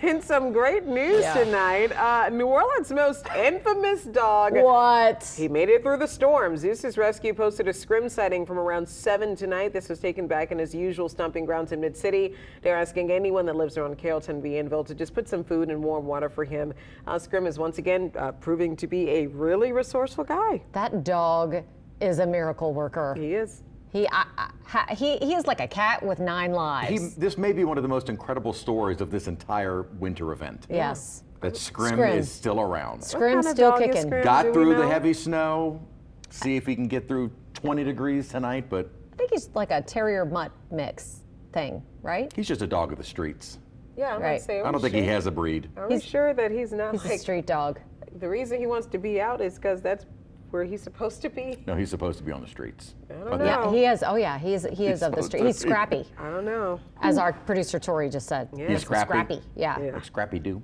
In some great news tonight, New Orleans' most infamous dog. What? He made it through the storm. Zeus's Rescue posted a Scrim sighting from around 7 tonight. This was taken back in his usual stomping grounds in Mid-City. They're asking anyone that lives around Carrollton, Bienville to just put some food and warm water for him. Scrim is once again proving to be a really resourceful guy. That dog is a miracle worker. He is. He is like a cat with 9 lives. This may be one of the most incredible stories of this entire winter event. Yes. That Scrim is still around. Scrim's still dog is kicking. Scrim? Got Do we through the know? heavy snow. See if he can get through 20 degrees tonight, but I think he's like a terrier mutt mix thing, right? he's just a dog of the streets. Yeah, I'm Right. gonna say. I don't think he has a breed. Are we sure that he's not He's a like street dog. the reason he wants to be out is because that's where he's supposed to be? No, he's supposed to be on the streets. I don't But know. Yeah, he is. Oh yeah, he is of the supposed street. to He's be. scrappy, I don't know. as our producer Tori just said. Yeah. He's scrappy. Scrappy. Yeah. Yeah. Like Scrappy Doo.